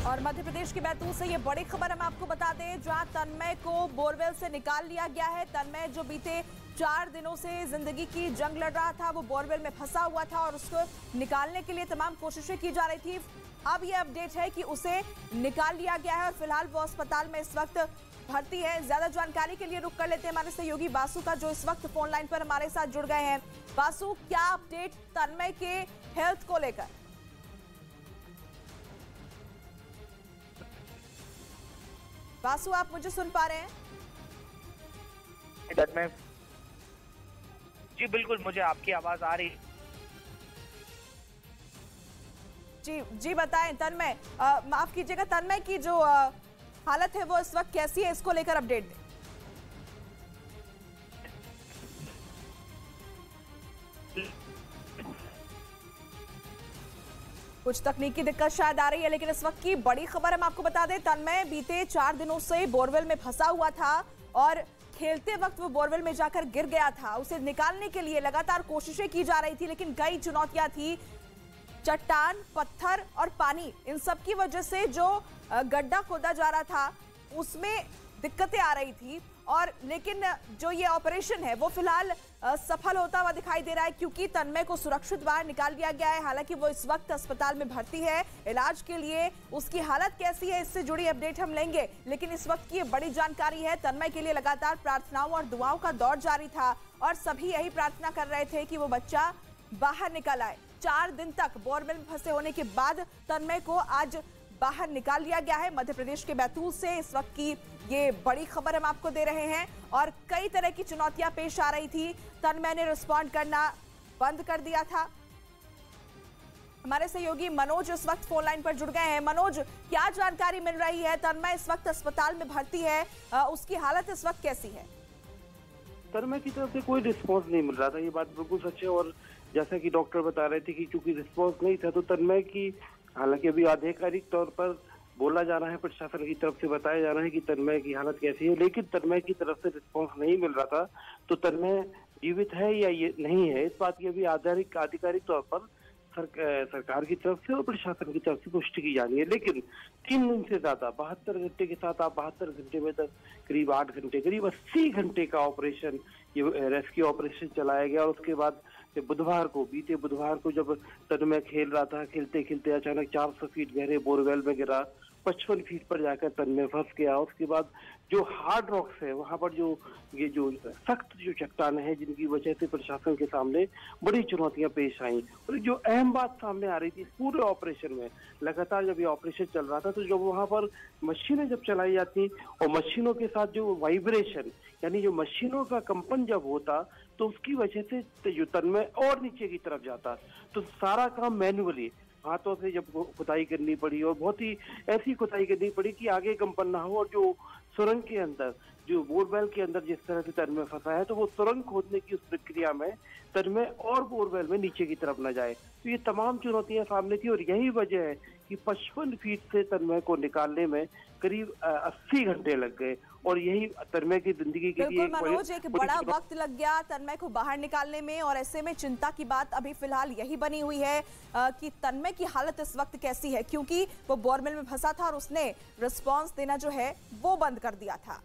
और मध्य प्रदेश के बैतूल से ये बड़ी खबर हम आपको बता दें, जहां तन्मय को बोरवेल से निकाल लिया गया है। तन्मय जो बीते 4 दिनों से जिंदगी की जंग लड़ रहा था, वो बोरवेल में फंसा हुआ था और उसको निकालने के लिए तमाम कोशिशें की जा रही थी। अब ये अपडेट है कि उसे निकाल लिया गया है और फिलहाल वो अस्पताल में इस वक्त भर्ती है। ज्यादा जानकारी के लिए रुक कर लेते हैं हमारे सहयोगी बासु का, जो इस वक्त फोन लाइन पर हमारे साथ जुड़ गए हैं। बासु, क्या अपडेट तन्मय के हेल्थ को लेकर? बासु, आप मुझे सुन पा रहे हैं? जी बिल्कुल, मुझे आपकी आवाज आ रही। जी बताएं तन्मय, माफ कीजिएगा, तन्मय की जो हालत है वो इस वक्त कैसी है, इसको लेकर अपडेट दें। कुछ तकनीकी दिक्कत शायद आ रही है, लेकिन इस वक्त की बड़ी खबर हम आपको बता दें, तन्मय बीते 4 दिनों से बोरवेल में फंसा हुआ था और खेलते वक्त वो बोरवेल में जाकर गिर गया था। उसे निकालने के लिए लगातार कोशिशें की जा रही थी, लेकिन कई चुनौतियां थी। चट्टान, पत्थर और पानी, इन सब की वजह से जो गड्ढा खोदा जा रहा था उसमें दिक्कतें आ रही थी। और लेकिन जो ये ऑपरेशन है वो फिलहाल सफल होता हुआ दिखाई दे रहा है, क्योंकि तन्मय को सुरक्षित बाहर निकाल दिया गया है। हालांकि वो इस वक्त अस्पताल में भर्ती है इलाज के लिए। उसकी हालत कैसी है, इससे जुड़ी अपडेट हम लेंगे, लेकिन इस वक्त की बड़ी जानकारी है, तन्मय के लिए लगातार प्रार्थनाओं और दुआओं का दौर जारी था और सभी यही प्रार्थना कर रहे थे कि वो बच्चा बाहर निकल आए। 4 दिन तक बोरवेल में फंसे होने के बाद तन्मय को आज बाहर निकाल लिया गया है। मध्य प्रदेश के बैतूल से इस वक्त की ये बड़ी खबर हम आपको दे रहे हैं और कई तरह की चुनौतियां पेश आ रही थी। तन्मय ने रिस्पॉन्ड करना बंद कर दिया था। हमारे सहयोगी मनोज इस वक्त फोन लाइन पर जुड़ गए हैं। मनोज, क्या जानकारी मिल रही है? तन्मय इस वक्त अस्पताल में भर्ती है, उसकी हालत इस वक्त कैसी है? तन्मय की तरफ से कोई रिस्पॉन्स नहीं मिल रहा था, ये बात बिल्कुल सच है। और जैसा कि डॉक्टर बता रहे थे कि चूंकि रिस्पॉन्स नहीं था, तो तन्मय की, हालांकि अभी आधिकारिक तौर पर बोला जा रहा है, प्रशासन की तरफ से बताया जा रहा है कि तन्मय की हालत कैसी है, लेकिन तन्मय की तरफ से रिस्पॉन्स नहीं मिल रहा था। तो तन्मय जीवित है या ये नहीं है, इस बात की अभी आधिकारिक तौर पर सरकार की तरफ से और प्रशासन की तरफ से पुष्टि की जानी है। लेकिन 3 दिन से ज्यादा 72 घंटे के साथ आप 72 घंटे में तक करीब 8 घंटे, करीब 80 घंटे का ऑपरेशन, ये रेस्क्यू ऑपरेशन चलाया गया। और उसके बाद बीते बुधवार को जब तन्मय खेल रहा था, खेलते खेलते अचानक 400 फीट गहरे बोरवेल में गिरा, 55 फीट पर जाकर तन्मय फंस गया। उसके बाद जो हार्ड रॉक्स है वहां पर जो सख्त चट्टानें हैं, जिनकी वजह से प्रशासन के सामने बड़ी चुनौतियां पेश आई। और जो अहम बात सामने आ रही थी पूरे ऑपरेशन में, लगातार जब ये ऑपरेशन चल रहा था, तो जब वहां पर मशीनें जब चलाई जाती और मशीनों के साथ जो वाइब्रेशन, यानी जो मशीनों का कंपन जब होता, तो उसकी वजह से जो तन्मय और नीचे की तरफ जाता। तो सारा काम मैन्युअली हाथों से जब खुदाई करनी पड़ी, और बहुत ही ऐसी खुदाई करनी पड़ी कि आगे कंपन ना हो, और जो सुरंग के अंदर, जो बोरवेल के अंदर जिस तरह से तन्मय फंसा है, तो वो सुरंग खोदने की उस प्रक्रिया में तन्मय और बोरवेल में नीचे की तरफ न जाए। तो ये तमाम चुनौतियां सामने थी और यही वजह है कि 55 फीट से तन्मय को निकालने में करीब 80 घंटे लग गए। और यही तन्मय की जिंदगी के लिए मनोज, एक बड़ा वक्त लग गया तन्मय को बाहर निकालने में, और ऐसे में चिंता की बात अभी फिलहाल यही बनी हुई है कि तन्मय की हालत इस वक्त कैसी है, क्योंकि वो बोरवेल में फंसा था और उसने रिस्पॉन्स देना जो है वो बंद कर दिया था।